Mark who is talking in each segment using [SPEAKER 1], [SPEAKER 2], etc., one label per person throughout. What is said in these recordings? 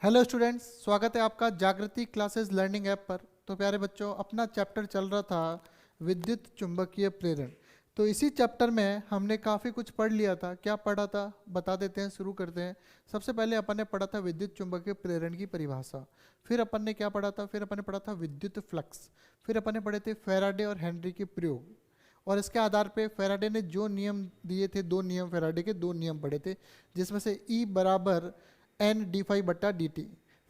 [SPEAKER 1] Hello students, स्वागत है आपका जागृति क्लासेस लर्निंग ऐप पर। तो प्यारे बच्चों, अपना चैप्टर चल रहा था विद्युत चुंबकीय प्रेरण। तो इसी चैप्टर में हमने काफ़ी कुछ पढ़ लिया था। क्या पढ़ा था बता देते हैं, शुरू करते हैं। सबसे पहले अपन ने पढ़ा था विद्युत चुंबकीय प्रेरण की परिभाषा। फिर अपन ने क्या पढ़ा था? फिर अपन ने पढ़ा था विद्युत फ्लक्स। फिर अपन ने पढ़े थे फैराडे और हेनरी के प्रयोग। और इसके आधार पे फैराडे ने जो नियम दिए थे, दो नियम, फैराडे के दो नियम पढ़े थे, जिसमें से ई बराबर एन डी फाई बट्टा डी टी।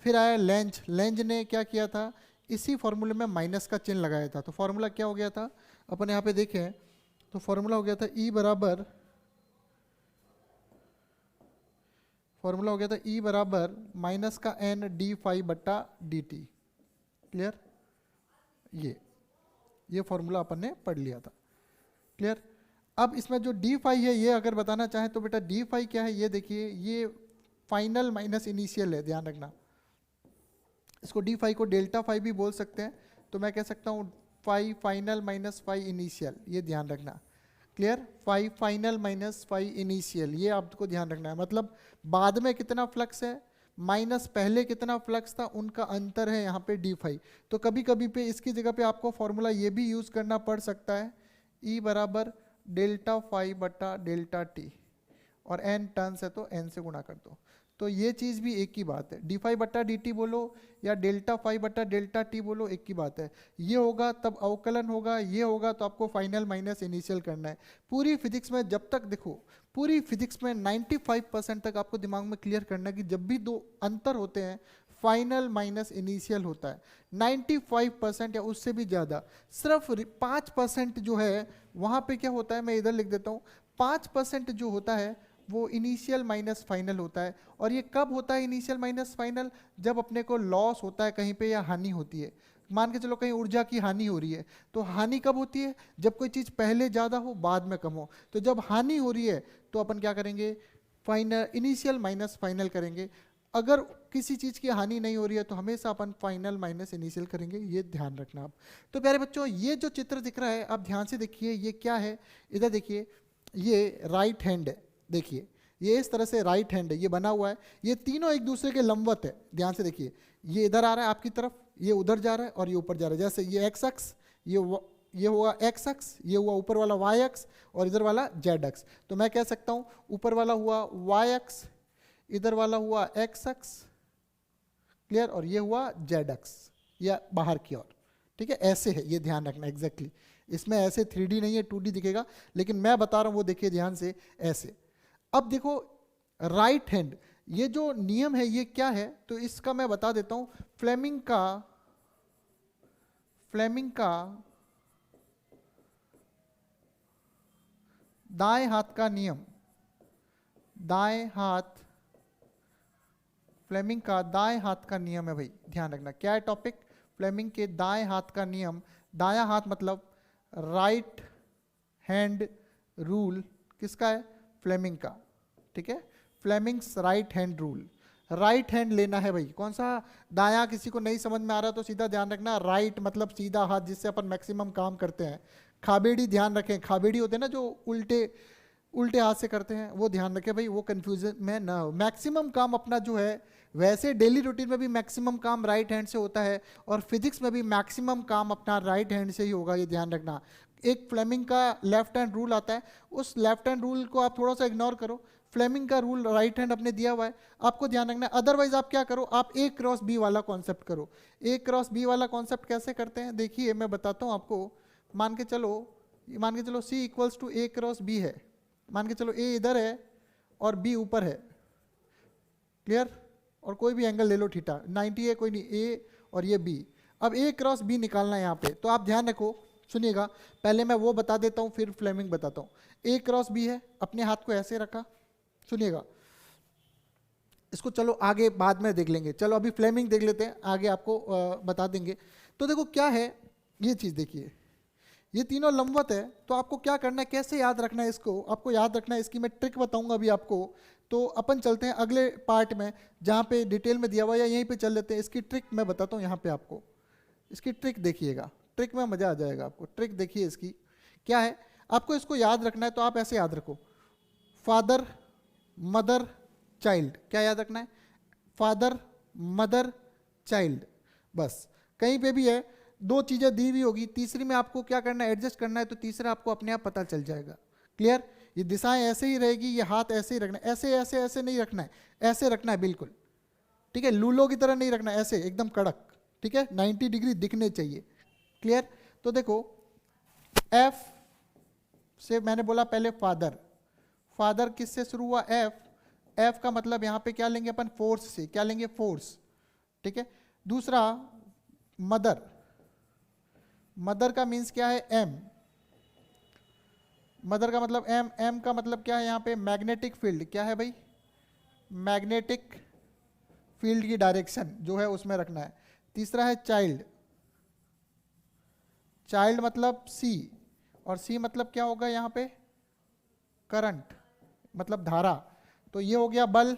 [SPEAKER 1] फिर आया लेंज। लेंज ने क्या किया था? इसी फॉर्मूले में माइनस का चिन्ह लगाया था। तो फॉर्मूला क्या हो गया था अपन यहाँ पे देखें तो फॉर्मूला हो गया था ई बराबर, फॉर्मूला हो गया था ई बराबर माइनस का एन डी फाई बट्टा डी टी। क्लियर? ये फॉर्मूला अपन ने पढ़ लिया था। क्लियर? अब इसमें जो डी फाई है, ये अगर बताना चाहें तो बेटा डी फाई क्या है ये देखिए, ये फाइनल माइनस इनिशियल है, ध्यान रखना। इसको डी फाई को डेल्टा फाई भी बोल सकते हैं। तो मैं कह सकता हूँ phi final minus phi initial, ये ध्यान रखना। Clear? Phi final minus phi initial, ये आपको ध्यान रखना है। मतलब बाद में कितना फ्लक्स है माइनस पहले कितना फ्लक्स था, उनका अंतर है यहाँ पे डी फाई। तो कभी कभी पे इसकी जगह पे आपको फॉर्मूला ये भी यूज करना पड़ सकता है, ई बराबर डेल्टा फाई बटा डेल्टा टी, और एन टर्न्स है तो एन से गुणा कर दो। तो ये चीज़ भी एक ही बात है, डी फाई बट्टा डी टी बोलो या डेल्टा फाई बट्टा डेल्टा टी बोलो, एक ही बात है। ये होगा तब अवकलन होगा, ये होगा तो आपको फाइनल माइनस इनिशियल करना है। पूरी फिजिक्स में जब तक देखो, पूरी फिजिक्स में 95% तक आपको दिमाग में क्लियर करना है कि जब भी दो अंतर होते हैं फाइनल माइनस इनिशियल होता है। 95% या उससे भी ज़्यादा, सिर्फ 5% जो है वहाँ पे क्या होता है, मैं इधर लिख देता हूँ, 5% जो होता है वो इनिशियल माइनस फाइनल होता है। और ये कब होता है इनिशियल माइनस फाइनल? जब अपने को लॉस होता है कहीं पे या हानि होती है। मान के चलो कहीं ऊर्जा की हानि हो रही है, तो हानि कब होती है? जब कोई चीज़ पहले ज़्यादा हो बाद में कम हो। तो जब हानि हो रही है तो अपन क्या करेंगे? फाइनल इनिशियल माइनस फाइनल करेंगे। अगर किसी चीज़ की हानि नहीं हो रही है तो हमेशा अपन फाइनल माइनस इनिशियल करेंगे, ये ध्यान रखना आप। तो प्यारे बच्चों, ये जो चित्र दिख रहा है आप ध्यान से देखिए, ये क्या है? इधर देखिए, ये राइट हैंड है। देखिए ये इस तरह से राइट हैंड है, ये बना हुआ है। ये तीनों एक दूसरे के लंबवत है, ध्यान से देखिए। ये इधर आ रहा है आपकी तरफ, ये उधर जा रहा है और ये ऊपर जा रहा है। जैसे ये एक्स अक्स, ये हुआ एक्स अक्स, ये हुआ ऊपर वाला वाई अक्स और इधर वाला जेड अक्स। तो मैं कह सकता हूँ ऊपर वाला हुआ वाई अक्स, इधर वाला हुआ एक्स अक्स, क्लियर, और ये हुआ जेड अक्स या बाहर की ओर। ठीक है, ऐसे है, ये ध्यान रखना एग्जैक्टली। इसमें ऐसे 3D नहीं है, 2D दिखेगा, लेकिन मैं बता रहा हूँ वो देखिए ध्यान से ऐसे। अब देखो राइट हैंड, ये जो नियम है ये क्या है तो इसका मैं बता देता हूं। फ्लेमिंग का दाएं हाथ का नियम, दाएं हाथ, फ्लेमिंग का दाएं हाथ का नियम है भाई, ध्यान रखना। क्या है टॉपिक? फ्लेमिंग के दाएं हाथ का नियम। दायां हाथ मतलब राइट हैंड रूल किसका है? फ्लेमिंग का। ठीक है, Fleming's right hand rule. Right hand लेना है भाई। कौन सा? दायां किसी को नहीं समझ में आ रहा तो सीधा ध्यान रखना, राइट मतलब सीधा हाथ, जिससे अपन मैक्सिमम काम करते हैं। खाबेड़ी ध्यान रखें, खाबेड़ी होते हैं ना जो उल्टे उल्टे हाथ से करते हैं, वो ध्यान रखें भाई, वो कंफ्यूजन में ना हो। मैक्सिमम काम अपना जो है, वैसे डेली रूटीन में भी मैक्सिमम काम राइट हैंड से होता है और फिजिक्स में भी मैक्सिमम काम अपना राइट हैंड से ही होगा, ये ध्यान रखना। एक फ्लेमिंग का लेफ्ट हैंड रूल आता है, उस लेफ्ट हैंड रूल को आप थोड़ा सा इग्नोर करो। फ्लेमिंग का रूल राइट हैंड अपने दिया हुआ है, आपको ध्यान रखना है। अदरवाइज आप क्या करो, आप ए क्रॉस बी वाला कॉन्सेप्ट करो। ए क्रॉस बी वाला कॉन्सेप्ट कैसे करते हैं देखिए, मैं बताता हूँ आपको। मान के चलो C equals to A cross B है। मान के चलो ए इधर है और बी ऊपर है, क्लियर, और कोई भी एंगल ले लो, थीटा 90 है, कोई नहीं, ए और ये बी। अब ए क्रॉस बी निकालना है यहाँ पे, तो आप ध्यान रखो, सुनिएगा। पहले मैं वो बता देता हूँ फिर फ्लेमिंग बताता हूँ। ए क्रॉस बी है, अपने हाथ को ऐसे रखा, सुनिएगा। इसको चलो आगे बाद में देख लेंगे, चलो अभी फ्लेमिंग देख लेते हैं, आगे आपको बता देंगे। तो देखो क्या है ये चीज़, देखिए ये तीनों लंबवत है। तो आपको क्या करना है, कैसे याद रखना है इसको, आपको याद रखना है, इसकी मैं ट्रिक बताऊंगा अभी आपको। तो अपन चलते हैं अगले पार्ट में जहाँ पे डिटेल में दिया हुआ है, या यहीं पे चल लेते हैं। इसकी ट्रिक मैं बताता हूँ यहाँ पे आपको, इसकी ट्रिक देखिएगा, ट्रिक में मज़ा आ जाएगा आपको। ट्रिक देखिए इसकी क्या है, आपको इसको याद रखना है। तो आप ऐसे याद रखो, फादर मदर चाइल्ड, क्या याद रखना है? फादर मदर चाइल्ड, बस कहीं पे भी है, दो चीजें दी हुई होगी, तीसरी में आपको क्या करना है, एडजस्ट करना है, तो तीसरा आपको अपने आप पता चल जाएगा। क्लियर? ये दिशाएं ऐसे ही रहेगी, ये हाथ ऐसे ही रखना है, ऐसे ऐसे ऐसे नहीं रखना है, ऐसे रखना है बिल्कुल, ठीक है, लूलो की तरह नहीं रखना है, ऐसे एकदम कड़क, ठीक है, 90 डिग्री दिखने चाहिए। क्लियर? तो देखो एफ से मैंने बोला पहले फादर, फादर किससे शुरू हुआ, एफ, एफ का मतलब यहां पे क्या लेंगे अपन, फोर्स से, क्या लेंगे, फोर्स, ठीक है। दूसरा मदर, मदर का मीन्स क्या है, एम, मदर का मतलब एम, एम का मतलब क्या है यहाँ पे, मैग्नेटिक फील्ड, क्या है भाई, मैग्नेटिक फील्ड की डायरेक्शन जो है उसमें रखना है। तीसरा है चाइल्ड, चाइल्ड मतलब सी, और सी मतलब क्या होगा यहाँ पे, करंट, मतलब धारा, तो ये हो गया बल,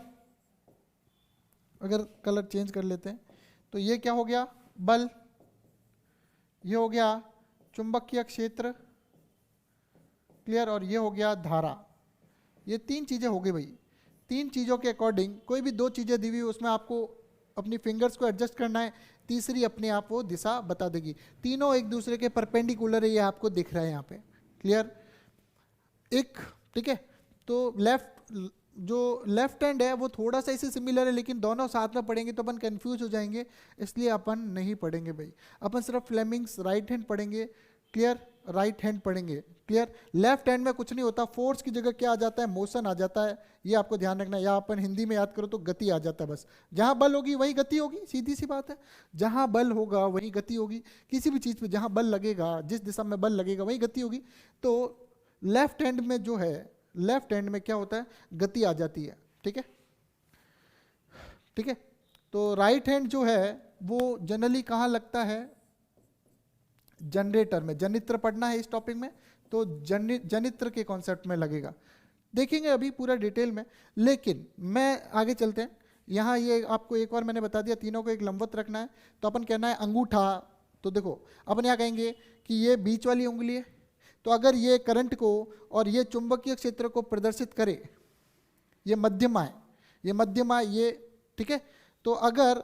[SPEAKER 1] अगर कलर चेंज कर लेते हैं तो ये क्या हो गया, बल, ये हो गया चुंबकीय क्षेत्र, क्लियर, और ये हो गया धारा। ये तीन चीजें हो गई भाई, तीन चीजों के अकॉर्डिंग कोई भी दो चीजें दी हुई उसमें आपको अपनी फिंगर्स को एडजस्ट करना है, तीसरी अपने आप वो दिशा बता देगी। तीनों एक दूसरे के परपेंडिकुलर है, ये आपको दिख रहा है यहाँ पे, क्लियर। एक, ठीक है, तो लेफ्ट, जो लेफ्ट हैंड है वो थोड़ा सा इसे सिमिलर है, लेकिन दोनों साथ में पढ़ेंगे तो अपन कंफ्यूज हो जाएंगे, इसलिए अपन नहीं पढ़ेंगे भाई, अपन सिर्फ फ्लेमिंग्स राइट हैंड पढ़ेंगे, क्लियर, राइट हैंड पढ़ेंगे, क्लियर। लेफ्ट हैंड में कुछ नहीं होता, फोर्स की जगह क्या आ जाता है, मोशन आ जाता है, ये आपको ध्यान रखना है, या अपन हिंदी में याद करो तो गति आ जाता है, बस जहां बल होगी वही गति होगी, सीधी सी बात है, जहां बल होगा वही गति होगी, किसी भी चीज पे जहां बल लगेगा, जिस दिशा में बल लगेगा वही गति होगी। तो लेफ्ट हैंड में जो है, लेफ्ट हैंड में क्या होता है, गति आ जाती है, ठीक है, ठीक है। तो राइट हैंड जो है वो जनरली कहाँ लगता है, जनरेटर में, जनित्र पढ़ना है इस टॉपिक में तो जनित्र के कॉन्सेप्ट में लगेगा, देखेंगे अभी पूरा डिटेल में। लेकिन मैं आगे चलते हैं, यहाँ ये आपको एक बार मैंने बता दिया, तीनों को एक लंबवत रखना है, तो अपन कहना है अंगूठा, तो देखो अपन यहाँ कहेंगे कि ये बीच वाली उंगली है, तो अगर ये करंट को और ये चुंबकीय क्षेत्र को प्रदर्शित करे, ये मध्यमा है, ये मध्यमा, ये ठीक है, तो अगर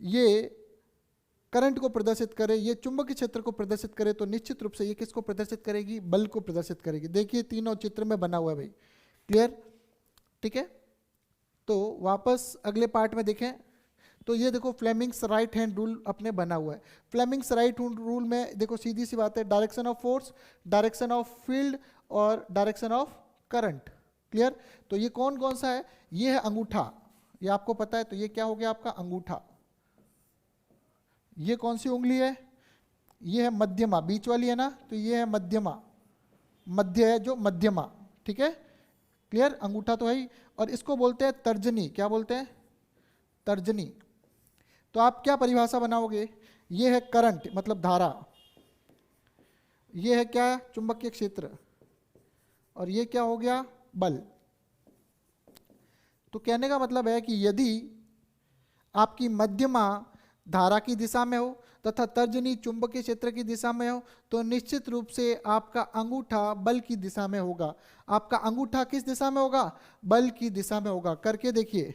[SPEAKER 1] ये करंट को प्रदर्शित करे, ये चुंबकीय क्षेत्र को प्रदर्शित करे, तो निश्चित रूप से ये किसको प्रदर्शित करेगी, बल को प्रदर्शित करेगी। देखिए तीनों चित्र में बना हुआ है भाई, क्लियर, ठीक है। तो वापस अगले पार्ट में देखें, तो ये देखो फ्लेमिंग्स राइट हैंड रूल अपने बना हुआ है। फ्लेमिंग्स राइट हैंड रूल में देखो सीधी सी बात है, direction of force, direction of field और डायरेक्शन ऑफ करंट, क्लियर। तो ये कौन कौन सा है, ये है अंगूठा, ये आपको पता है, तो ये क्या हो गया आपका अंगूठा। ये कौन सी उंगली है, ये है मध्यमा, बीच वाली है ना, तो ये है मध्यमा, मध्य है जो मध्यमा, ठीक है, क्लियर, अंगूठा तो है ही। और इसको बोलते हैं तर्जनी, क्या बोलते हैं, तर्जनी। तो आप क्या परिभाषा बनाओगे, ये है करंट मतलब धारा, ये है क्या, चुंबकीय क्षेत्र, और ये क्या हो गया, बल। तो कहने का मतलब है कि यदि आपकी मध्यमा धारा की दिशा में हो तथा तर्जनी चुंबकीय क्षेत्र की दिशा में हो, तो निश्चित रूप से आपका अंगूठा बल की दिशा में होगा। आपका अंगूठा किस दिशा में होगा, बल की दिशा में होगा। करके देखिए,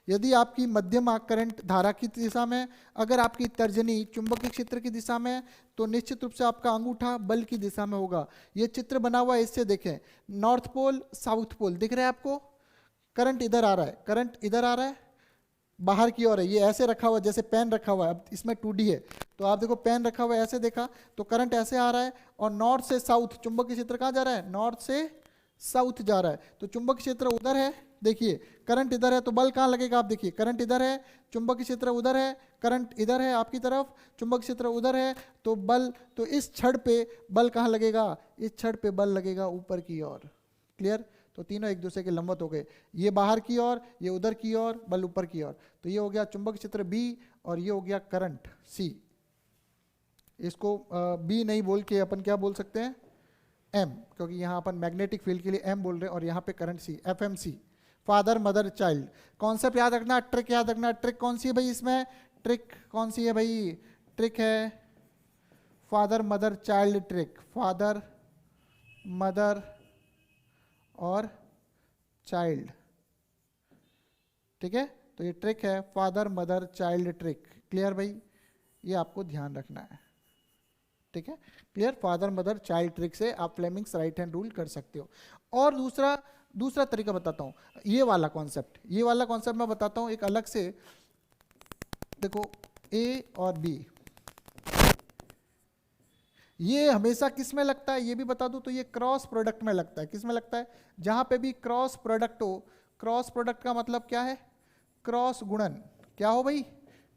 [SPEAKER 1] यदि आपकी मध्यमा करंट धारा की दिशा में, अगर आपकी तर्जनी चुंबकीय क्षेत्र की दिशा में, तो निश्चित रूप से आपका अंगूठा बल की दिशा में होगा। ये चित्र बना हुआ है, इससे देखें, नॉर्थ पोल साउथ पोल दिख रहा है आपको, करंट इधर आ रहा है, करंट इधर आ रहा है, बाहर की ओर है, ये ऐसे रखा हुआ है जैसे पेन रखा हुआ है, अब इसमें 2D है, तो आप देखो पेन रखा हुआ है, ऐसे देखा तो करंट ऐसे आ रहा है, और नॉर्थ से साउथ चुंबकीय क्षेत्र कहाँ जा रहा है, नॉर्थ से साउथ जा रहा है, तो चुंबकीय क्षेत्र उधर है, देखिए करंट इधर है, तो बल कहाँ लगेगा, आप देखिए करंट इधर है, चुंबकीय क्षेत्र उधर है, करंट इधर है आपकी तरफ, चुंबकीय क्षेत्र उधर है, तो बल, तो इस छड़ पे बल कहाँ लगेगा, इस छड़ पे बल लगेगा ऊपर की ओर, क्लियर। तो तीनों एक दूसरे के लंबवत हो गए, ये बाहर की ओर, ये उधर की ओर, बल ऊपर की ओर, तो ये हो गया चुंबकीय क्षेत्र बी, और ये हो गया करंट सी। इसको बी नहीं बोल के अपन क्या बोल सकते हैं, एम, क्योंकि यहाँ अपन मैग्नेटिक फील्ड के लिए एम बोल रहे हैं, और यहाँ पे current C, FMC, father mother child. Concept याद रखना, ट्रिक याद रखना, ट्रिक कौन सी है भाई इसमें, ट्रिक कौन सी है भाई, ट्रिक है father mother child trick, father mother और चाइल्ड, ठीक है। तो तो ये ट्रिक है father mother child trick. Clear भाई, ये आपको ध्यान रखना है, ठीक है। Clear, father mother child trick से आप फ्लेमिंग्स राइट हैंड रूल कर सकते हो। और दूसरा तरीका बताता हूँ, ये वाला कॉन्सेप्ट मैं बताता हूँ एक अलग से। देखो ए और बी, ये हमेशा किस में लगता है ये भी बता दूं, तो ये क्रॉस प्रोडक्ट में लगता है। किस में लगता है? जहां पे भी क्रॉस प्रोडक्ट हो। क्रॉस प्रोडक्ट का मतलब क्या है? क्रॉस गुणन। क्या हो भाई?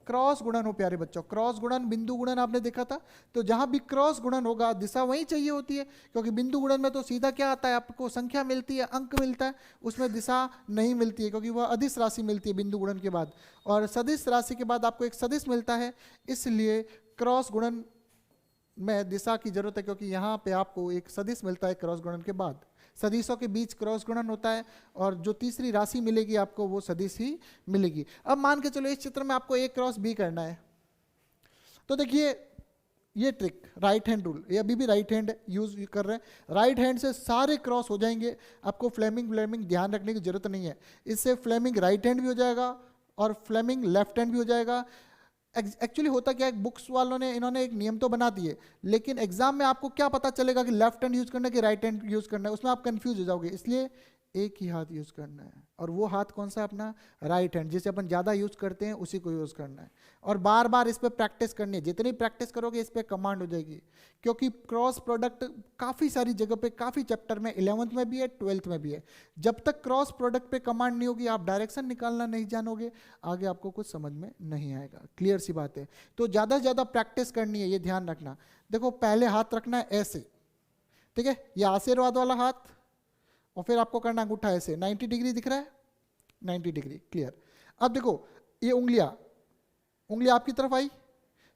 [SPEAKER 1] क्रॉस गुणन हो प्यारे बच्चों। क्रॉस गुणन, बिंदु गुणन आपने देखा था। तो जहां भी क्रॉस गुणन होगा दिशा वही चाहिए होती है, क्योंकि बिंदु गुणन में तो सीधा क्या आता है, आपको संख्या मिलती है, अंक मिलता है, उसमें दिशा नहीं मिलती है, क्योंकि वह अदिश राशि मिलती है बिंदु गुणन के बाद, और सदिश राशि के बाद आपको एक सदिश मिलता है। इसलिए क्रॉस गुणन में दिशा की जरूरत है, क्योंकि यहाँ पे आपको एक सदिश मिलता है क्रॉस गुणन के बाद। सदिशों के बीच क्रॉस गुणन होता है, और जो तीसरी राशि मिलेगी आपको वो सदिश ही मिलेगी। अब मान के चलो इस चित्र में आपको ए क्रॉस बी करना है, तो देखिए ये ट्रिक राइट हैंड रूल, ये अभी भी राइट हैंड यूज कर रहे हैं। राइट हैंड से सारे क्रॉस हो जाएंगे, आपको फ्लेमिंग ध्यान रखने की जरूरत नहीं है। इससे फ्लेमिंग राइट हैंड भी हो जाएगा और फ्लेमिंग लेफ्ट हैंड भी हो जाएगा। एक्चुअली होता क्या है, बुक्स वालों ने इन्होंने एक नियम तो बना दिए, लेकिन एग्जाम में आपको क्या पता चलेगा कि लेफ्ट हैंड यूज करना है कि राइट हैंड यूज करना है, उसमें आप कंफ्यूज हो जाओगे। इसलिए एक ही हाथ यूज करना है, और वो हाथ कौन सा? अपना राइट हैंड, जिसे अपन ज्यादा यूज करते हैं उसी को यूज करना है, और बार बार इस पर प्रैक्टिस करनी है। जितनी प्रैक्टिस करोगे इस पर कमांड हो जाएगी, क्योंकि क्रॉस प्रोडक्ट काफी सारी जगह पे, काफी चैप्टर में 11th में भी है, 12th में भी है। जब तक क्रॉस प्रोडक्ट पे कमांड नहीं होगी, आप डायरेक्शन निकालना नहीं जानोगे, आगे आपको कुछ समझ में नहीं आएगा। क्लियर सी बात है। तो ज्यादा से ज्यादा प्रैक्टिस करनी है, ये ध्यान रखना। देखो पहले हाथ रखना है ऐसे, ठीक है, ये आशीर्वाद वाला हाथ, और फिर आपको करना अंगूठा ऐसे 90 डिग्री दिख रहा है, 90 डिग्री। क्लियर। अब देखो ये उंगलियां आपकी तरफ आई,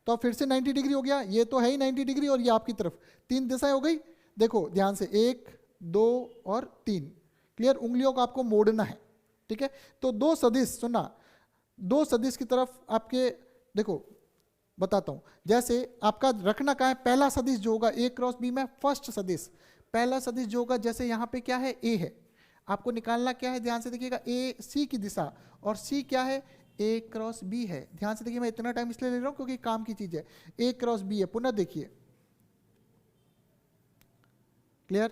[SPEAKER 1] तो फिर से 90 डिग्री हो गया, ये तो है ही 90 डिग्री, और ये आपकी तरफ, 3 दिशाएं हो गई। देखो ध्यान से, 1 2 और 3। क्लियर। उंगलियों को आपको मोड़ना है, ठीक है। तो दो सदिश, सुनना, दो सदिश की तरफ आपके, देखो बताता हूं, जैसे आपका रखना क्या है, पहला सदिश जो होगा ए क्रॉस बी में, फर्स्ट सदिश, पहला सदिश जो होगा, जैसे यहाँ पे क्या है, ए है, आपको निकालना क्या है, ध्यान से देखिएगा, ए सी की दिशा, और सी क्या है, ए क्रॉस बी है। ध्यान से देखिए, मैं इतना टाइम इसलिए ले रहा हूं क्योंकि काम की चीज है। ए क्रॉस बी है, पुनः देखिए। क्लियर।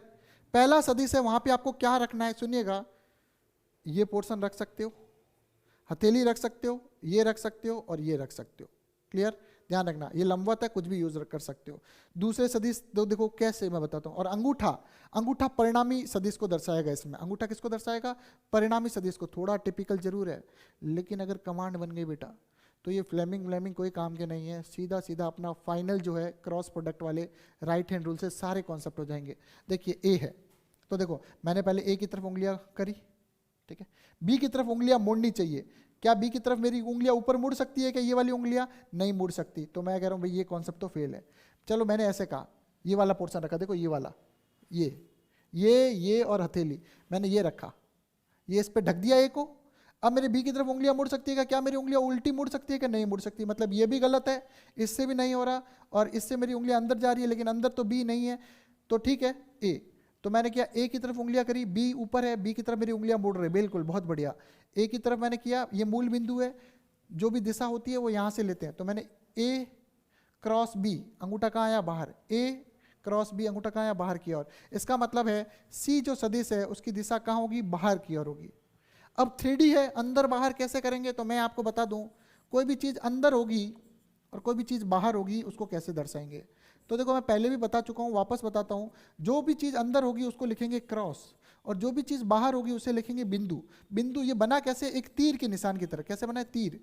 [SPEAKER 1] पहला सदिश है, वहां पे आपको क्या रखना है, सुनिएगा, ये पोर्शन रख सकते हो, हथेली रख सकते हो, ये रख सकते हो, और ये रख सकते हो। क्लियर। ध्यान रखना, ये लंबवत है, कुछ भी यूज कर सकते हो। दूसरे सदिश देखो कैसे, मैं बताता हूँ। और अंगूठा परिणामी सदिश को दर्शाएगा। इसमें अंगूठा किसको दर्शाएगा? परिणामी सदिश को। थोड़ा टिपिकल जरूर है, लेकिन अगर कमांड बन गई बेटा, तो ये फ्लेमिंग कोई काम के नहीं है। सीधा सीधा अपना फाइनल जो है क्रॉस प्रोडक्ट वाले राइट हैंड रूल से सारे कॉन्सेप्ट हो जाएंगे। देखिए ए है, तो देखो मैंने पहले ए की तरफ उंगलियां करी, ठीक है। बी की तरफ उंगलियां मोड़नी चाहिए। क्या बी की तरफ मेरी उंगलियां ऊपर मुड़ सकती है? क्या ये वाली उंगलियां नहीं मुड़ सकती? तो मैं कह रहा हूं भाई ये कॉन्सेप्ट तो फेल है। चलो मैंने ऐसे कहा, ये वाला पोर्शन रखा, देखो ये वाला, ये और हथेली मैंने ये रखा, ये इस पे ढक दिया ए को। अब मेरे बी की तरफ उंगलियां मुड़ सकती है क्या? मेरी उंगलियां उल्टी मुड़ सकती है क्या? नहीं मुड़ सकती। मतलब ये भी गलत है, इससे भी नहीं हो रहा, और इससे मेरी उंगलियां अंदर जा रही है, लेकिन अंदर तो बी नहीं है, तो ठीक है ए। तो मैंने किया, ए की तरफ उंगलियां करी, बी ऊपर है, बी की तरफ मेरी उंगलियां मुड़ रही, बिल्कुल बहुत बढ़िया। ए की तरफ मैंने किया, ये मूल बिंदु है, जो भी दिशा होती है वो यहां से लेते हैं। तो मैंने ए क्रॉस बी, अंगूठा कहाँ आया? बाहर। ए क्रॉस बी, अंगूठा कहाँ आया? बाहर की ओर। इसका मतलब है सी जो सदिश है उसकी दिशा कहाँ होगी? बाहर की ओर होगी। अब 3D है, अंदर बाहर कैसे करेंगे? तो मैं आपको बता दूं, कोई भी चीज अंदर होगी और कोई भी चीज बाहर होगी, उसको कैसे दर्शाएंगे। तो देखो मैं पहले भी बता चुका हूं, वापस बताता हूं। जो भी चीज अंदर होगी उसको लिखेंगे क्रॉस, और जो भी चीज बाहर होगी उसे लिखेंगे बिंदु। बिंदु ये बना कैसे? एक तीर के निशान की तरह। कैसे बना है? तीर,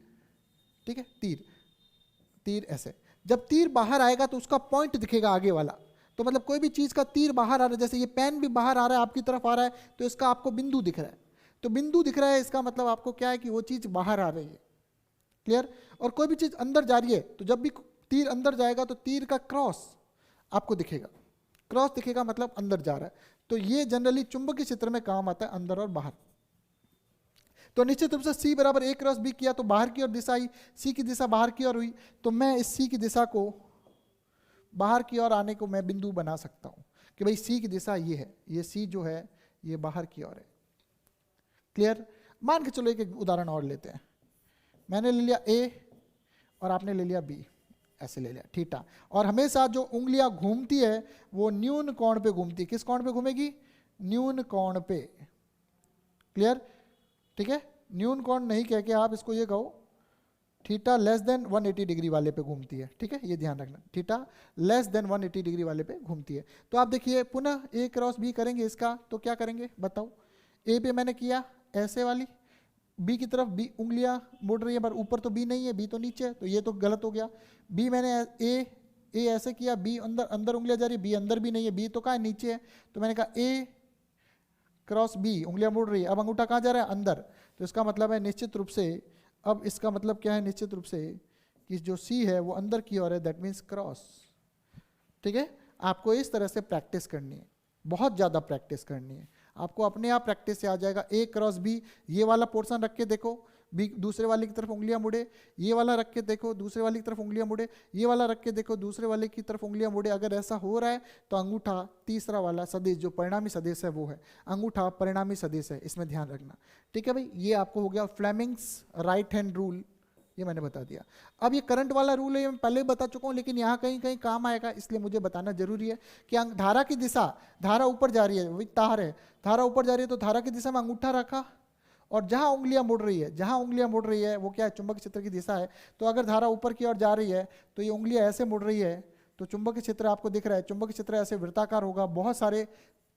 [SPEAKER 1] ठीक है, तीर ऐसे। जब तीर बाहर आएगा तो उसका पॉइंट दिखेगा आगे वाला। तो मतलब कोई भी चीज का तीर बाहर आ रहा है, जैसे ये पेन भी बाहर आ रहा है, आपकी तरफ आ रहा है, तो इसका आपको बिंदु दिख रहा है। तो बिंदु दिख रहा है, इसका मतलब आपको क्या है कि वो चीज बाहर आ रही है। क्लियर। और कोई भी चीज अंदर जा रही है, तो जब भी तीर अंदर जाएगा तो तीर का क्रॉस आपको दिखेगा। क्रॉस दिखेगा मतलब अंदर जा रहा है। तो ये जनरली चुंबकीय क्षेत्र में काम आता है, अंदर और बाहर। तो निश्चित रूप से सी बराबर ए क्रॉस बी किया तो बाहर की ओर दिशा आई, सी की दिशा बाहर की ओर हुई, तो मैं इस सी की दिशा को बाहर की ओर आने को मैं बिंदु बना सकता हूं कि भाई सी की दिशा ये है, ये सी जो है ये बाहर की ओर है। क्लियर। मान के चलो एक उदाहरण और लेते हैं। मैंने ले लिया ए और आपने ले लिया बी, ऐसे ले लिया थीटा। और हमेशा जो उंगलियां घूमती है वो न्यून कोण पे घूमती है। किस कोण पे घूमेगी? न्यून कोण पे। क्लियर? ठीक है, न्यून कोण नहीं कह के आप इसको ये कहो थीटा लेस देन 180 डिग्री वाले पे घूमती है। ठीक है, ये ध्यान रखना, थीटा लेस देन 180 डिग्री वाले पे घूमती है। तो आप देखिए पुनः ए क्रॉस बी करेंगे इसका, तो क्या करेंगे बताओ? ए पे मैंने किया ऐसे वाली, बी की तरफ बी उंगलियां मुड़ रही है पर ऊपर तो बी नहीं है, बी तो नीचे है, तो ये तो गलत हो गया। बी मैंने ए ऐसे किया, बी अंदर अंदर उंगलियां जा रही है, बी अंदर भी नहीं है, बी तो कहाँ है? नीचे है। तो मैंने कहा ए क्रॉस बी, उंगलियां मुड़ रही है, अब अंगूठा कहाँ जा रहा है? अंदर। तो इसका मतलब है निश्चित रूप से, अब इसका मतलब क्या है निश्चित रूप से कि जो सी है वो अंदर की ओर है, दैट मीन्स क्रॉस। ठीक है, आपको इस तरह से प्रैक्टिस करनी है, बहुत ज़्यादा प्रैक्टिस करनी है, आपको अपने आप प्रैक्टिस से आ जाएगा। ए क्रॉस बी, ये वाला पोर्शन रख के देखो, बी दूसरे वाले की तरफ उंगलियां मुड़े, ये वाला रख के देखो दूसरे वाले की तरफ उंगलियां मुड़े, ये वाला रख के देखो दूसरे वाले की तरफ उंगलियां मुड़े। अगर ऐसा हो रहा है तो अंगूठा तीसरा वाला सदिश जो परिणामी सदिश है वो है, अंगूठा परिणामी सदिश है, इसमें ध्यान रखना। ठीक है भाई, ये आपको हो गया फ्लेमिंग्स राइट हैंड रूल, ये मैंने बता दिया। अब ये करंट वाला रूल है, ये मैं पहले भी बता चुका हूँ, लेकिन यहाँ कहीं कहीं काम आएगा, इसलिए मुझे बताना जरूरी है कि धारा की दिशा, धारा ऊपर जा रही है, वही तार है, धारा ऊपर जा रही है तो धारा की दिशा में अंगूठा रखा, और जहाँ उंगलियां मुड़ रही है, जहाँ उंगलियां मुड़ रही है वो क्या है? चुंबक क्षेत्र की दिशा है। तो अगर धारा ऊपर की ओर जा रही है तो ये उंगलियां ऐसे मुड़ रही है, तो चुंबक क्षेत्र आपको दिख रहा है, चुंबक क्षेत्र ऐसे वृत्ताकार होगा, बहुत सारे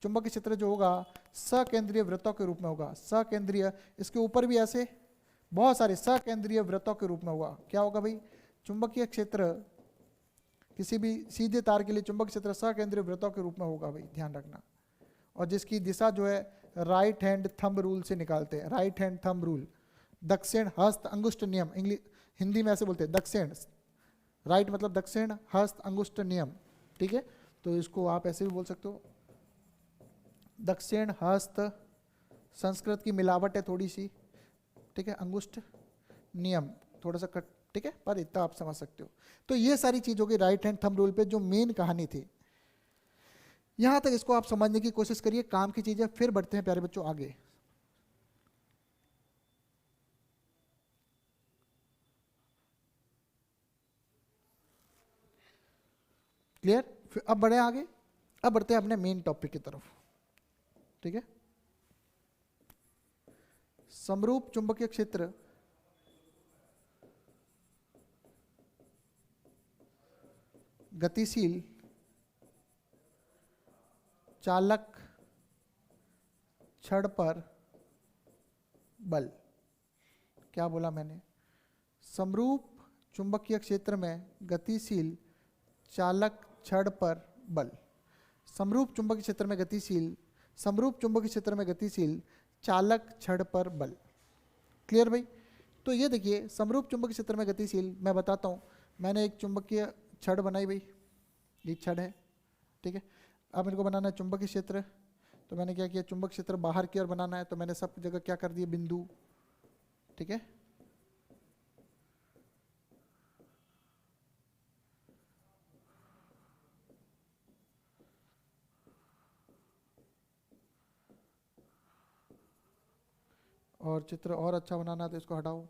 [SPEAKER 1] चुंबक क्षेत्र जो होगा सकेंद्रीय वृत्तों के रूप में होगा, सकेंद्रीय, इसके ऊपर भी ऐसे बहुत सारे सकेंद्रीय वृत्तों के रूप में होगा। क्या होगा भाई? चुंबकीय क्षेत्र किसी भी सीधे तार के लिए चुंबक क्षेत्र सकेंद्रीय वृत्तों के रूप में होगा भाई, ध्यान रखना। और जिसकी दिशा जो है राइट हैंड थंब रूल से निकालते हैं, राइट हैंड थंब रूल, दक्षिण हस्त अंगुष्ठ नियम, इंग्लिश हिंदी में ऐसे बोलते हैं दक्षिण, राइट मतलब दक्षिण, हस्त अंगुष्ठ नियम। ठीक है, तो इसको आप ऐसे भी बोल सकते हो, दक्षिण हस्त, संस्कृत की मिलावट है थोड़ी सी, ठीक है, अंगुष्ठ नियम थोड़ा सा कट, ठीक है, पर इतना आप समझ सकते हो। तो ये सारी चीजों की राइट हैंड थंब रूल पे जो मेन कहानी थी, यहां तक इसको आप समझने की कोशिश करिए, काम की चीजें। फिर बढ़ते हैं प्यारे बच्चों आगे। क्लियर? फिर अब बढ़े आगे, अब बढ़ते हैं अपने मेन टॉपिक की तरफ। ठीक है, समरूप चुंबकीय क्षेत्र गतिशील चालक छड़ पर बल। क्या बोला मैंने? समरूप चुंबकीय क्षेत्र में गतिशील चालक छड़ पर बल। समरूप चुंबकीय क्षेत्र में गतिशील, समरूप चुंबकीय क्षेत्र में गतिशील चालक छड़ पर बल। क्लियर भाई? तो ये देखिए, समरूप चुंबकीय क्षेत्र में गतिशील, मैं बताता हूँ, मैंने एक चुंबकीय छड़ बनाई भाई, ये छड़ है, ठीक है। अब मेरे को बनाना है चुंबकीय क्षेत्र, तो मैंने क्या किया, चुंबक क्षेत्र बाहर की ओर बनाना है, तो मैंने सब जगह क्या कर दिए, बिंदु, ठीक है। और चित्र और अच्छा बनाना है तो इसको हटाओ,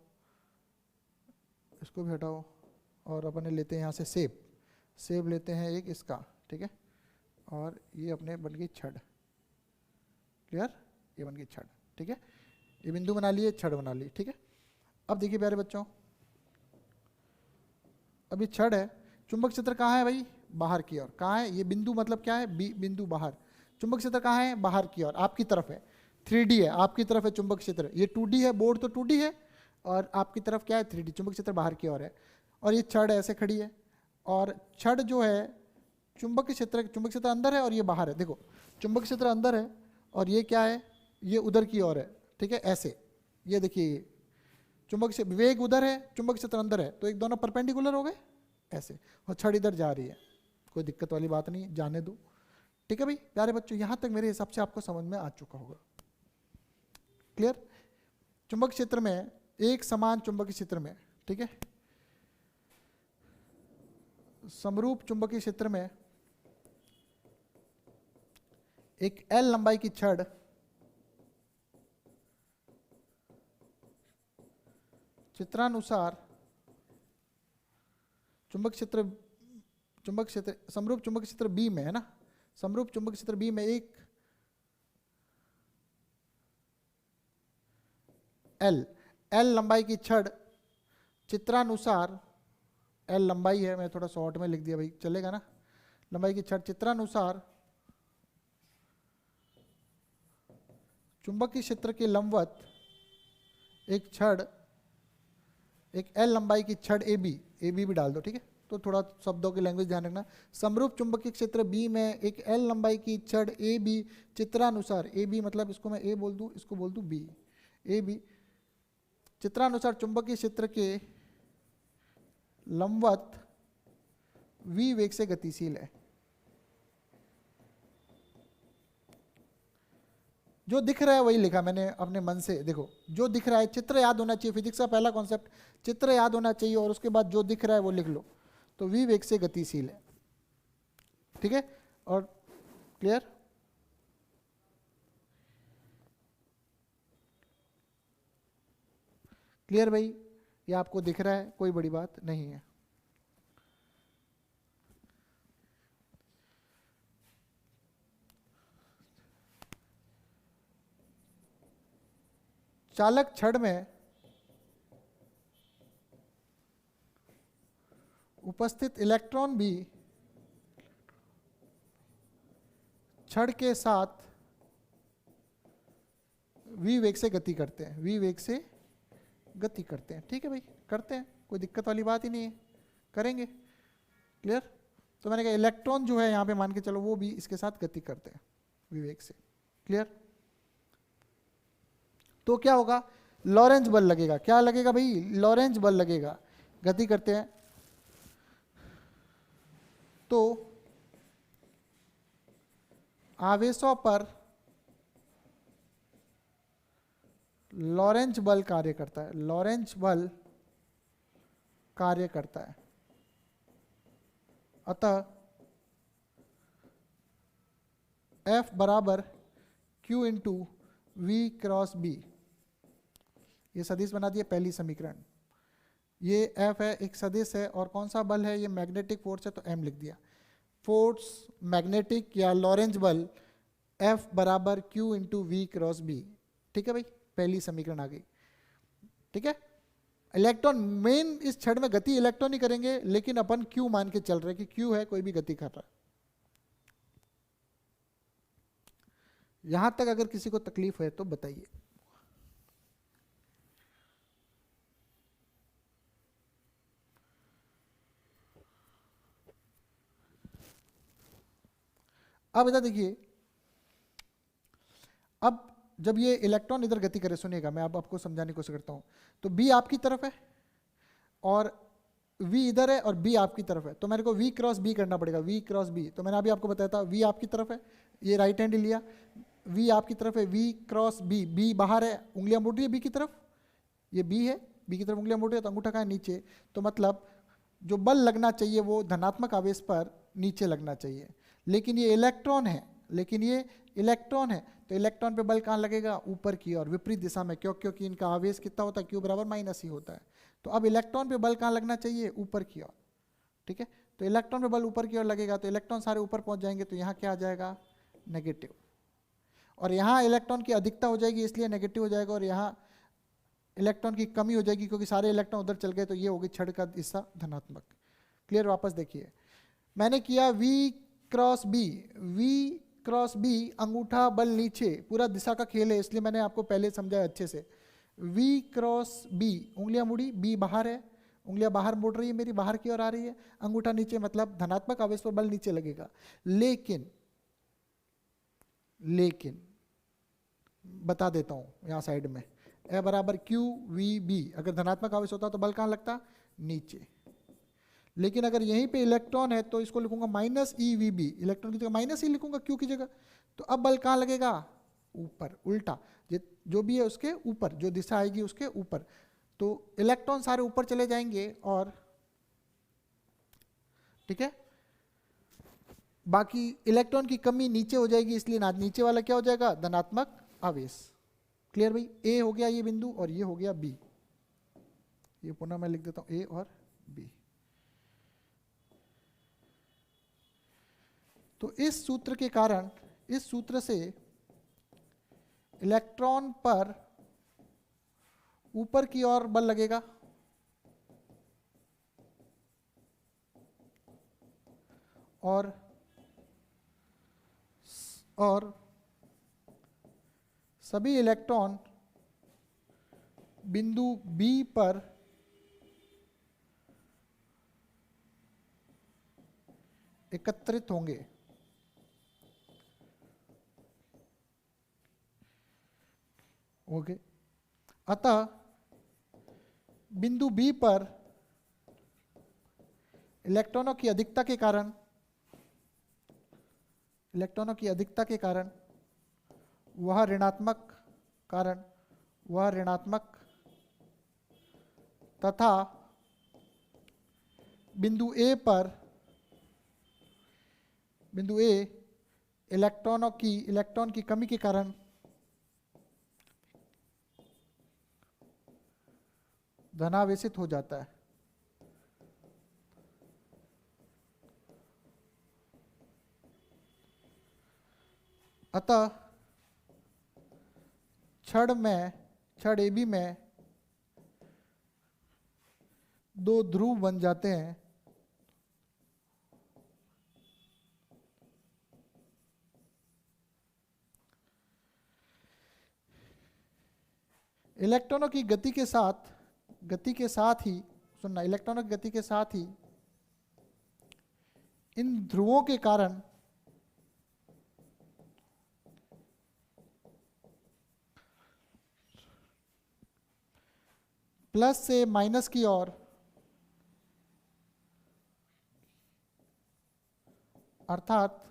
[SPEAKER 1] इसको भी हटाओ, और अपने लेते हैं यहाँ से सेब, सेब लेते हैं एक इसका, ठीक है। और ये अपने बन गई छड़। क्लियर? ये बन गई छड़, ठीक है। ये बिंदु बना लिए, छड़ बना ली, ठीक है। अब देखिए प्यारे बच्चों, अब ये छड़ है, चुंबक क्षेत्र कहाँ है भाई, बाहर की ओर। कहाँ है? ये बिंदु मतलब क्या है, बी बिंदु बाहर। चुंबक क्षेत्र कहाँ है, बाहर की ओर, आपकी तरफ है, 3D है, आपकी तरफ है चुंबक क्षेत्र। ये 2D है, बोर्ड तो 2D है, और आपकी तरफ क्या है, 3D, चुंबक क्षेत्र बाहर की ओर है। और ये छड़ ऐसे खड़ी है, और छड़ जो है चुंबक क्षेत्र अंदर है और ये बाहर है। देखो, चुंबक क्षेत्र अंदर है और ये क्या है, ये उधर की ओर है, ठीक है, ऐसे। ये देखिए, ये चुंबक से विवेक उधर है, चुंबक क्षेत्र अंदर है, तो एक दोनों परपेंडिकुलर हो गए ऐसे, और छड़ इधर जा रही है, कोई दिक्कत वाली बात नहीं, जाने दो, ठीक है भाई। प्यारे बच्चों, यहां तक मेरे हिसाब से आपको समझ में आ चुका होगा। क्लियर? चुंबक क्षेत्र में, एक समान चुंबकीय क्षेत्र में, ठीक है, समरूप चुंबकीय क्षेत्र में एक L लंबाई की छड़ चित्रानुसार चुंबक क्षेत्र समरूप चुंबक क्षेत्र बी में है ना, समरूप चुंबक क्षेत्र बी में एक एल लंबाई की छड़ चित्रानुसार, एल लंबाई है, मैं थोड़ा शॉर्ट में लिख दिया भाई, चलेगा ना, लंबाई की छड़ चित्रानुसार चुंबकीय क्षेत्र के लंबवत एक छड़, एक एल लंबाई की छड़ ए बी भी डाल दो, ठीक है। तो थोड़ा शब्दों की लैंग्वेज ध्यान रखना। समरूप चुंबकीय क्षेत्र बी में एक एल लंबाई की छड़ ए बी चित्रानुसार, ए बी मतलब इसको मैं ए बोल दूं, इसको बोल दूं बी, ए बी चित्रानुसार चुंबकीय क्षेत्र के लंबवत v वेग से गतिशील है। जो दिख रहा है वही लिखा मैंने अपने मन से, देखो जो दिख रहा है, चित्र याद होना चाहिए, फिजिक्स का पहला कॉन्सेप्ट चित्र याद होना चाहिए, और उसके बाद जो दिख रहा है वो लिख लो। तो v वेग से गतिशील है, ठीक है। और क्लियर, क्लियर भाई, ये आपको दिख रहा है, कोई बड़ी बात नहीं है। चालक छड़ में उपस्थित इलेक्ट्रॉन भी छड़ के साथ v वेग से गति करते हैं, v वेग से गति करते हैं, ठीक है भाई, करते हैं, कोई दिक्कत वाली बात ही नहीं है, करेंगे, क्लियर। तो मैंने कहा इलेक्ट्रॉन जो है यहाँ पे मान के चलो वो भी इसके साथ गति करते हैं v वेग से, क्लियर। तो क्या होगा, लॉरेंज बल लगेगा, क्या लगेगा भाई, लॉरेंज बल लगेगा, गति करते हैं तो आवेशों पर लॉरेंज बल कार्य करता है, लॉरेंज बल कार्य करता है। अतः F बराबर Q into V cross B, ये सदिश बना दिया पहली समीकरण। ये F है, एक सदिश है, और कौन सा बल है, ये मैग्नेटिक फोर्स है, तो M लिख दिया। फोर्स मैग्नेटिक या लॉरेंज बल F बराबर Q into V cross B, ठीक है भाई, पहली समीकरण आ गई, ठीक है। इलेक्ट्रॉन मेन इस छड़ में गति इलेक्ट्रॉन ही करेंगे, लेकिन अपन Q मान के चल रहे कि Q है, कोई भी गति कर रहा है। यहां तक अगर किसी को तकलीफ है तो बताइए। अब इधर देखिए, अब जब ये इलेक्ट्रॉन इधर गति करे, सुनिएगा मैं अब आपको समझाने की कोशिश करता हूं। तो B आपकी तरफ है और V इधर है और B आपकी तरफ है, तो मेरे को V क्रॉस B करना पड़ेगा, V क्रॉस B। तो मैंने अभी आपको बताया था V आपकी तरफ है, ये राइट हैंड लिया, V आपकी तरफ है, V क्रॉस B, B बाहर है, उंगलियां मोड़ रही है B की तरफ, ये B है, B की तरफ उंगलियां मोड़ रही है, तो अंगूठा कहाँ है, नीचे। तो मतलब जो बल लगना चाहिए वो धनात्मक आवेश पर नीचे लगना चाहिए, लेकिन ये इलेक्ट्रॉन है, लेकिन ये इलेक्ट्रॉन है, तो इलेक्ट्रॉन पे बल कहाँ लगेगा, ऊपर की ओर, विपरीत दिशा में, क्योंकि इनका आवेश कितना होता है, Q बराबर माइनस ही होता है। तो अब इलेक्ट्रॉन पे बल कहाँ लगना चाहिए, ऊपर की ओर, ठीक है। तो इलेक्ट्रॉन पे बल ऊपर की ओर लगेगा, तो इलेक्ट्रॉन सारे ऊपर पहुंच जाएंगे, तो यहाँ क्या आ जाएगा, नेगेटिव, और यहाँ इलेक्ट्रॉन की अधिकता हो जाएगी इसलिए नेगेटिव हो जाएगा, और यहाँ इलेक्ट्रॉन की कमी हो जाएगी क्योंकि सारे इलेक्ट्रॉन उधर चल गए, तो ये होगी छड़ का हिस्सा धनात्मक। क्लियर, वापस देखिए, मैंने किया V cross B, V cross B, अंगूठा बल नीचे, पूरा दिशा का खेल है, इसलिए मैंने आपको पहले समझाया अच्छे से। V क्रॉस B, उंगलियां मुड़ी, B बाहर है, उंगलियां बाहर मुड़ रही है मेरी, बाहर की ओर आ रही है, अंगूठा नीचे, मतलब धनात्मक आवेश पर बल नीचे लगेगा। लेकिन बता देता हूं यहाँ साइड में, ए बराबर Q V B, अगर धनात्मक आवेश होता तो बल कहाँ लगता, नीचे। लेकिन अगर यहीं पे इलेक्ट्रॉन है तो इसको लिखूंगा माइनस EVB, इलेक्ट्रॉन की जगह माइनस ही लिखूंगा Q की जगह, तो अब बल कहाँ लगेगा, ऊपर, उल्टा, जो भी है उसके ऊपर, जो दिशा आएगी उसके ऊपर, तो इलेक्ट्रॉन सारे ऊपर चले जाएंगे, और ठीक है, बाकी इलेक्ट्रॉन की कमी नीचे हो जाएगी, इसलिए नीचे वाला क्या हो जाएगा, धनात्मक आवेश। क्लियर भाई, ए हो गया ये बिंदु और ये हो गया बी। ये पुनः मैं लिख देता हूँ ए और बी। तो इस सूत्र के कारण, इस सूत्र से इलेक्ट्रॉन पर ऊपर की ओर बल लगेगा और सभी इलेक्ट्रॉन बिंदु बी पर एकत्रित होंगे। ओके, अतः बिंदु बी पर इलेक्ट्रॉनों की अधिकता के कारण, इलेक्ट्रॉनों की अधिकता के कारण वह ऋणात्मक तथा बिंदु ए इलेक्ट्रॉन की कमी के कारण धनावेशित हो जाता है। अतः छड़ AB में दो ध्रुव बन जाते हैं। इलेक्ट्रॉनों की गति के साथ ही सुनना, इलेक्ट्रॉनों की गति के साथ ही इन ध्रुवों के कारण प्लस से माइनस की ओर, अर्थात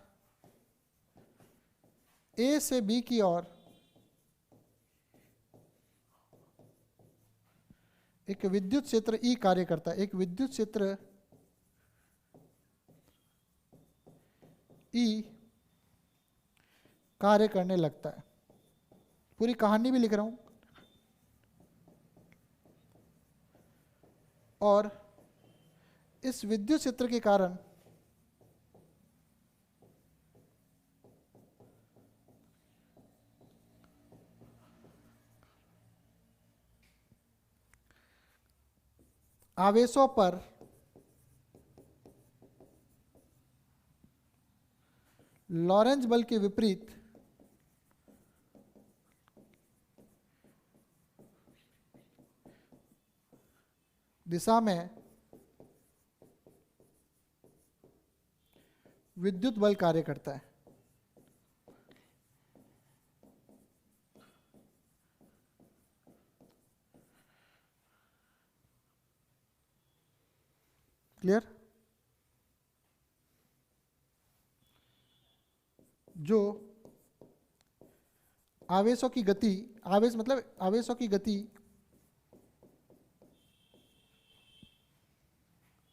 [SPEAKER 1] ए से बी की ओर एक विद्युत क्षेत्र E कार्य करता है। एक विद्युत क्षेत्र E कार्य करने लगता है। पूरी कहानी भी लिख रहा हूं। और इस विद्युत क्षेत्र के कारण आवेशों पर लॉरेंज बल के विपरीत दिशा में विद्युत बल कार्य करता है। क्लियर? जो आवेशों की गति, आवेश मतलब आवेशों की गति,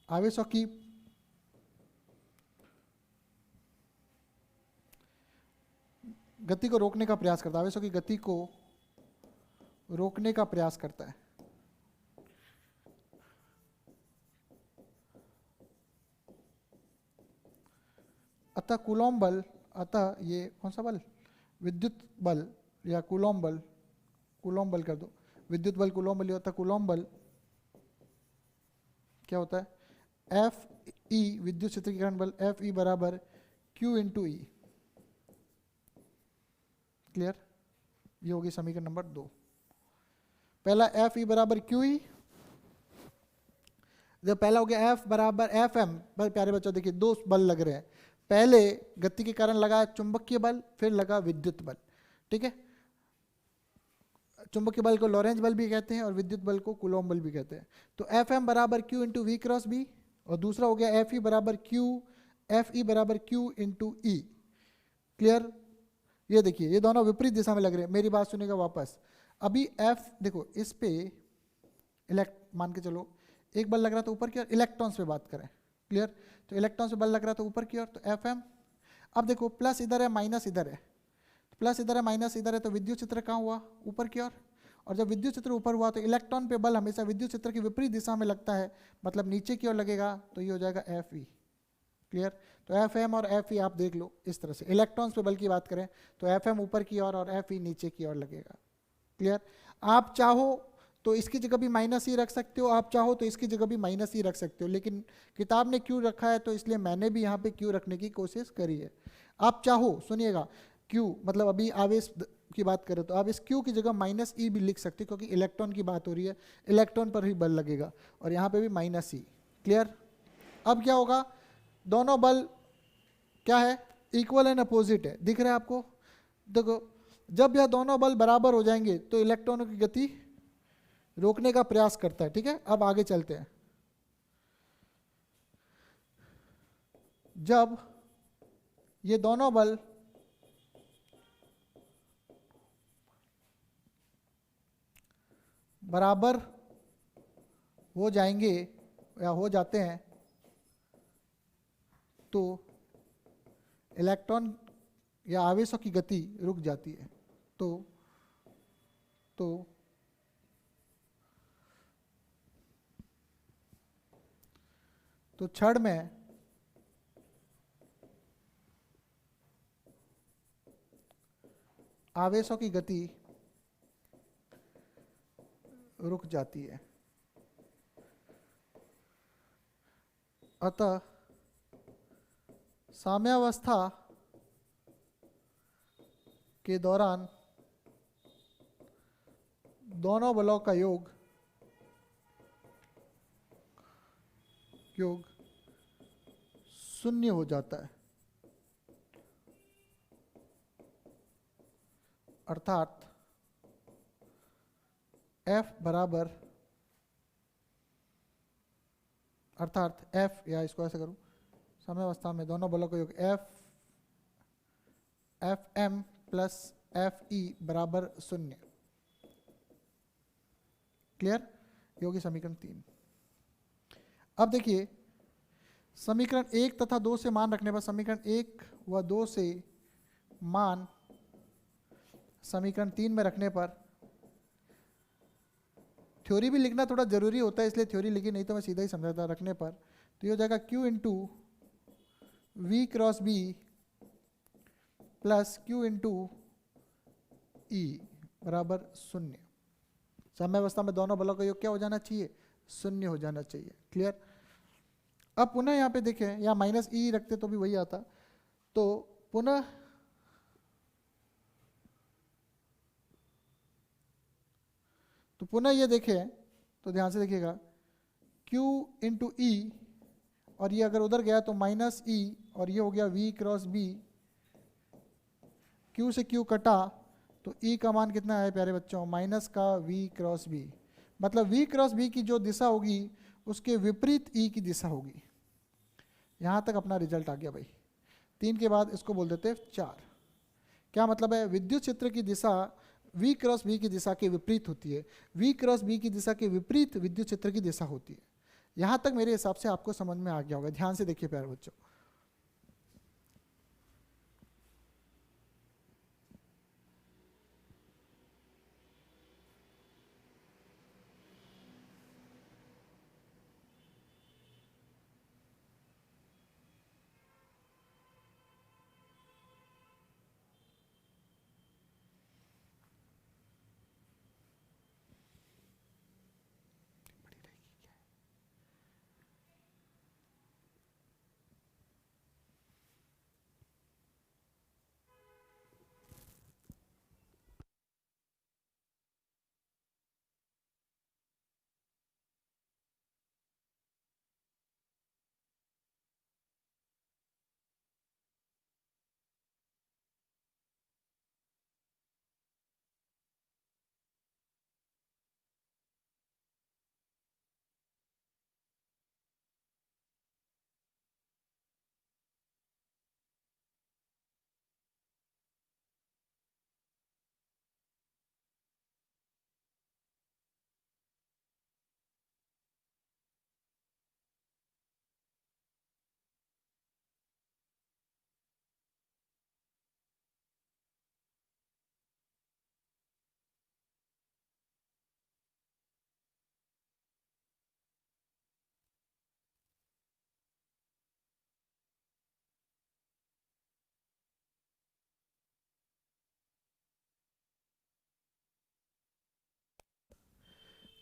[SPEAKER 1] आवेशों की गति को रोकने का प्रयास करता है, आवेशों की गति को रोकने का प्रयास करता है। अतः कूलॉम बल, अतः ये कौन सा बल, विद्युत बल या कूलॉम बल, कूलॉम बल कर दो, विद्युत बल कूलॉम बल होता है। कूलॉम बल क्या होता है, एफ ई, विद्युत क्षेत्र के कारण बल एफ ई बराबर क्यू इंटू ई। क्लियर? ये होगी समीकरण नंबर 2। पहला एफ ई बराबर क्यू ई, जब पहला हो गया एफ बराबर एफ एम। प्यारे बच्चों देखिए, दो बल लग रहे हैं। पहले गति के कारण लगा चुंबकीय बल, फिर लगा विद्युत बल। ठीक है, चुंबकीय बल को लॉरेंज बल भी कहते हैं और विद्युत बल को कूलॉम बल भी कहते हैं। तो एफ एम बराबर Q into V cross B, और दूसरा हो गया एफ ई बराबर क्यू, एफ ई बराबर क्यू इंटू ई। क्लियर? ये देखिए, ये दोनों विपरीत दिशा में लग रहे हैं। मेरी बात सुनिएगा वापस। अभी एफ देखो, इस पे मान के चलो एक बल लग रहा था ऊपर की ओर, इलेक्ट्रॉन्स पे बात करें। क्लियर? तो इलेक्ट्रॉन से बल लग रहा था ऊपर की ओर, तो एफ एम। अब देखो प्लस इधर है माइनस इधर है, प्लस इधर है माइनस इधर है, तो विद्युत क्षेत्र कहाँ हुआ, ऊपर की ओर। और जब विद्युत क्षेत्र ऊपर हुआ तो इलेक्ट्रॉन पे बल हमेशा विद्युत क्षेत्र की विपरीत दिशा में लगता है, मतलब नीचे की ओर लगेगा, तो ये हो जाएगा एफ ई। क्लियर? तो एफ एम और एफ ई आप देख लो इस तरह से। इलेक्ट्रॉन्स पे बल की बात करें तो एफ एम ऊपर की ओर और एफ ई नीचे की ओर लगेगा। क्लियर? आप चाहो तो इसकी जगह भी माइनस ही रख सकते हो, आप चाहो तो इसकी जगह भी माइनस ही रख सकते हो, लेकिन किताब ने क्यू रखा है तो इसलिए मैंने भी यहाँ पे क्यू रखने की कोशिश करी है। आप चाहो, सुनिएगा, क्यू मतलब अभी आवेश की बात करें तो आप इस क्यू की जगह माइनस ई भी लिख सकते हो, क्योंकि इलेक्ट्रॉन की बात हो रही है, इलेक्ट्रॉन पर ही बल लगेगा, और यहाँ पे भी माइनस ई। क्लियर? अब क्या होगा, दोनों बल क्या है, इक्वल एंड अपोजिट है, दिख रहा है आपको? देखो, जब यह दोनों बल बराबर हो जाएंगे तो इलेक्ट्रॉनों की गति रोकने का प्रयास करता है। ठीक है, अब आगे चलते हैं। जब ये दोनों बल बराबर हो जाएंगे या हो जाते हैं तो इलेक्ट्रॉन या आवेशों की गति रुक जाती है। तो क्षण में आवेशों की गति रुक जाती है। अतः साम्यावस्था के दौरान दोनों बलों का योग शून्य हो जाता है, अर्थात F बराबर, अर्थात F, या इसको ऐसे करूं, साम्यावस्था में दोनों बलों का योग F M plus F E बराबर 0। क्लियर? योगी समीकरण 3। अब देखिए, समीकरण 1 तथा 2 से मान रखने पर समीकरण 1 व 2 से मान समीकरण 3 में रखने पर, थ्योरी भी लिखना थोड़ा जरूरी होता है इसलिए थ्योरी लिखी, नहीं तो मैं सीधा ही समझाता। रखने पर तो ये हो जाएगा Q into V cross B plus Q into E बराबर 0। साम्यावस्था में दोनों बलों का योग क्या हो जाना चाहिए, 0 हो जाना चाहिए। क्लियर? अब पुनः यहाँ पे देखें, या माइनस ई रखते तो भी वही आता। तो पुनः ये देखें तो ध्यान से देखिएगा, Q इंटू ई, और ये अगर उधर गया तो माइनस ई, और ये हो गया V क्रॉस बी। Q से Q कटा तो E का मान कितना है प्यारे बच्चों, माइनस का V क्रॉस बी, मतलब V क्रॉस बी की जो दिशा होगी उसके विपरीत E की दिशा होगी। यहाँ तक अपना रिजल्ट आ गया भाई। 3 के बाद इसको बोल देते 4। क्या मतलब है, विद्युत क्षेत्र की दिशा V क्रॉस बी की दिशा के विपरीत होती है, V क्रॉस बी की दिशा के विपरीत विद्युत क्षेत्र की दिशा होती है। यहाँ तक मेरे हिसाब से आपको समझ में आ गया होगा। ध्यान से देखिए प्यारे बच्चों,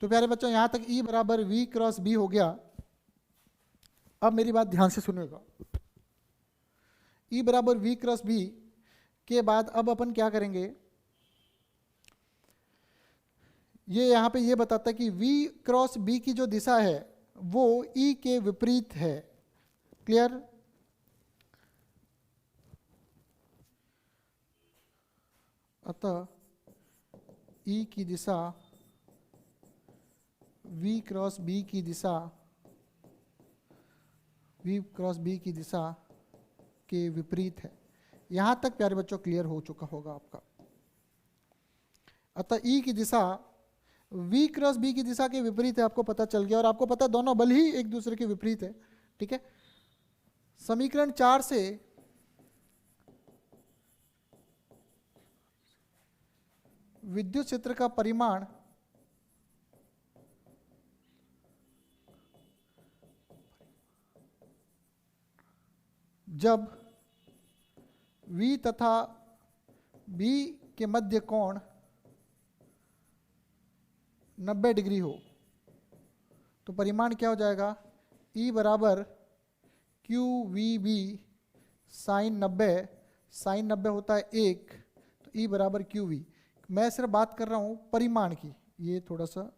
[SPEAKER 1] तो प्यारे बच्चों यहाँ तक E बराबर V क्रॉस B हो गया। अब मेरी बात ध्यान से सुनिएगा। E बराबर V क्रॉस B के बाद अब अपन क्या करेंगे, ये यहाँ पे ये बताता है कि V क्रॉस B की जो दिशा है वो E के विपरीत है। क्लियर? अतः E की दिशा V क्रॉस B की दिशा के विपरीत है। यहां तक प्यारे बच्चों क्लियर हो चुका होगा आपका। अतः E की दिशा V क्रॉस B की दिशा के विपरीत है, आपको पता चल गया। और आपको पता दोनों बल ही एक दूसरे के विपरीत है। ठीक है, समीकरण 4 से विद्युत क्षेत्र का परिमाण जब V तथा B के मध्य कोण 90 डिग्री हो तो परिमाण क्या हो जाएगा, E बराबर QVB साइन 90, साइन 90 होता है 1, तो E बराबर QV। मैं सिर्फ बात कर रहा हूँ परिमाण की, ये थोड़ा सा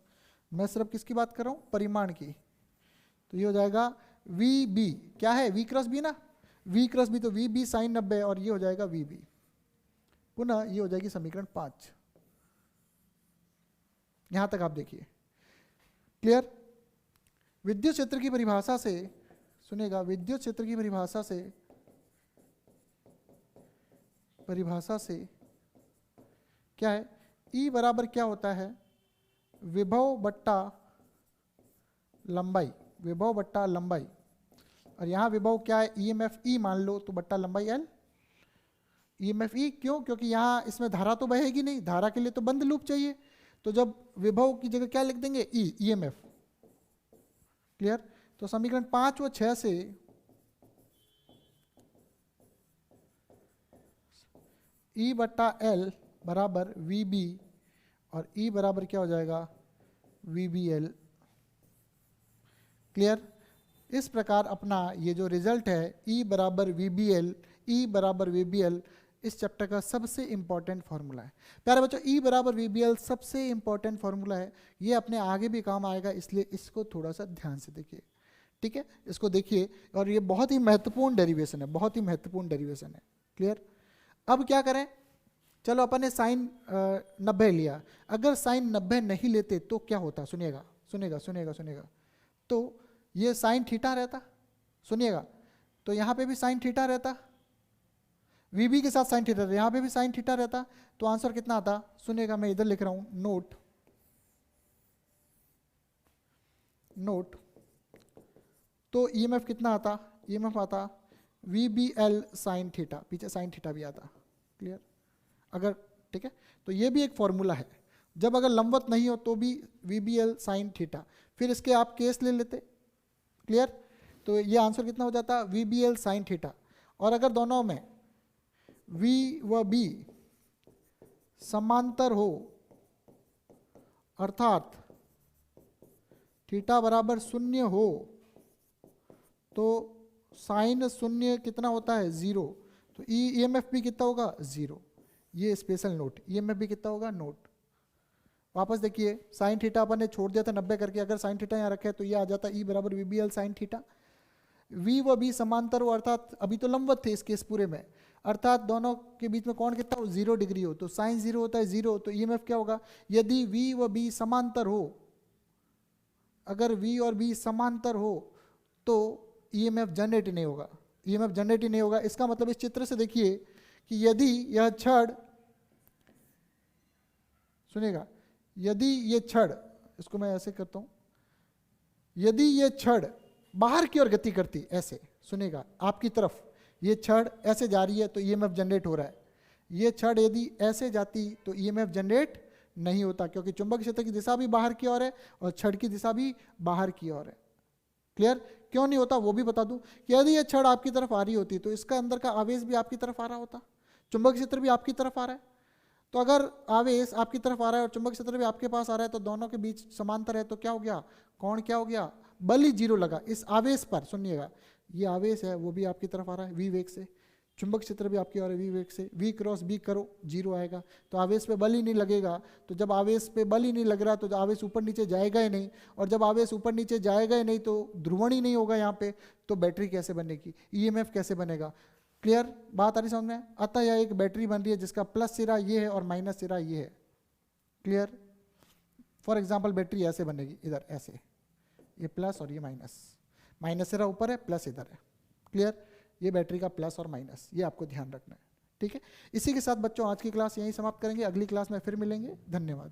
[SPEAKER 1] मैं सिर्फ किसकी बात कर रहा हूँ, परिमाण की। तो ये हो जाएगा VB, क्या है V क्रॉस B ना, V क्रॉस B, तो VB साइन 90 और ये हो जाएगा VB। पुनः ये हो जाएगी समीकरण 5। यहां तक आप देखिए क्लियर। विद्युत क्षेत्र की परिभाषा से सुनेगा, विद्युत क्षेत्र की परिभाषा से क्या है, E बराबर क्या होता है, विभव बट्टा लंबाई, विभव बट्टा लंबाई। और यहां विभव क्या है, EMF E मान लो, तो बट्टा लंबाई L। EMF E क्यों, क्योंकि यहां इसमें धारा तो बहेगी नहीं, धारा के लिए तो बंद लूप चाहिए, तो जब विभव की जगह क्या लिख देंगे, E, EMF। क्लियर? तो समीकरण 5 व 6 से E बट्टा L बराबर VB और E बराबर क्या हो जाएगा, VBL। क्लियर? इस प्रकार अपना ये जो रिजल्ट है E बराबर VBL, E बराबर VBL, इस चैप्टर का सबसे इंपॉर्टेंट फॉर्मूला है। प्यारे बच्चों, E बराबर VBL सबसे इंपॉर्टेंट फॉर्मूला है, ये अपने आगे भी काम आएगा, इसलिए इसको थोड़ा सा ध्यान से देखिए। ठीक है, इसको देखिए, और ये बहुत ही महत्वपूर्ण डेरिवेशन है, बहुत ही महत्वपूर्ण डेरिवेशन है। क्लियर? अब क्या करें, चलो अपन ने साइन 90 लिया, अगर साइन 90 नहीं लेते तो क्या होता, सुनिएगा सुनिएगा सुनिएगा सुनिएगा। तो ये साइन थीटा रहता, सुनिएगा, तो यहाँ पे भी साइन थीटा रहता, VB के साथ साइन थीटा, यहाँ पे भी साइन थीटा रहता, तो आंसर कितना आता, सुनिएगा, मैं इधर लिख रहा हूँ नोट, नोट। तो EMF कितना आता, EMF आता VBL साइन थीटा, पीछे साइन थीटा भी आता। क्लियर? अगर ठीक है, तो ये भी एक फॉर्मूला है, जब अगर लंबवत नहीं हो तो भी VBL साइन थीटा। फिर इसके आप केस ले लेते। क्लियर? तो ये आंसर कितना हो जाता, VBL साइन थीटा। और अगर दोनों में V व B समांतर हो, अर्थात थीटा बराबर 0 हो, तो साइन 0 कितना होता है, 0, तो EMF भी कितना होगा, 0। ये स्पेशल नोट, EMF भी कितना होगा, नोट। वापस देखिए, साइन थीटा अपन ने छोड़ दिया था 90 करके, अगर साइन थीटा यहाँ रखे तो ये आ जाता E बराबर VBL साइन थीटा। V व B समांतर हो, अर्थात अभी तो लंबवत थे इस केस पूरे में, अर्थात दोनों के बीच में कोण कितना हो, 0 डिग्री हो, तो साइन 0 होता है 0, तो EMF क्या होगा, यदि V व B समांतर हो, अगर V और B समांतर हो तो EMF जनरेट नहीं होगा, EMF जनरेट ही नहीं होगा। इसका मतलब इस चित्र से देखिए कि यदि यह छड़, सुनिएगा, यदि ये छड़, इसको मैं ऐसे करता हूं, यदि ये छड़ बाहर की ओर गति करती, ऐसे, सुनिएगा, आपकी तरफ ये छड़ ऐसे जा रही है तो EMF जनरेट हो रहा है, ये छड़ यदि ऐसे जाती तो EMF जनरेट नहीं होता, क्योंकि चुंबक क्षेत्र की दिशा भी बाहर की ओर है और छड़ की दिशा भी बाहर की ओर है। क्लियर? क्यों नहीं होता वो भी बता दूं कि यदि ये छड़ आपकी तरफ आ रही होती तो इसका अंदर का आवेश भी आपकी तरफ आ रहा होता, चुंबक क्षेत्र भी आपकी तरफ आ रहा है, तो अगर आवेश आपकी तरफ आ रहा है और चुंबक क्षेत्र भी आपके पास आ रहा है तो दोनों के बीच समांतर है, तो क्या हो गया, कोण क्या हो गया, बल ही जीरो लगा इस आवेश पर। सुनिएगा, ये आवेश है वो भी आपकी तरफ आ रहा है v वेग से, चुंबक क्षेत्र भी आपकी आ रहा है v वेग से, v क्रॉस b करो जीरो आएगा, तो आवेश पे बल ही नहीं लगेगा। तो जब आवेश पे बल ही नहीं लग रहा तो आवेश ऊपर नीचे जाएगा ही नहीं, और जब आवेश ऊपर नीचे जाएगा ही नहीं तो ध्रुवण ही नहीं होगा यहाँ पे, तो बैटरी कैसे बनेगी, ईएमएफ कैसे बनेगा। क्लियर, बात आ रही समझ में। अतः यह एक बैटरी बन रही है जिसका प्लस सिरा ये है और माइनस सिरा ये है। क्लियर, फॉर एग्जाम्पल बैटरी ऐसे बनेगी, इधर ऐसे, ये प्लस और ये माइनस, माइनस सिरा ऊपर है, प्लस इधर है। क्लियर, ये बैटरी का प्लस और माइनस, ये आपको ध्यान रखना है। ठीक है, इसी के साथ बच्चों आज की क्लास यहीं समाप्त करेंगे, अगली क्लास में फिर मिलेंगे। धन्यवाद।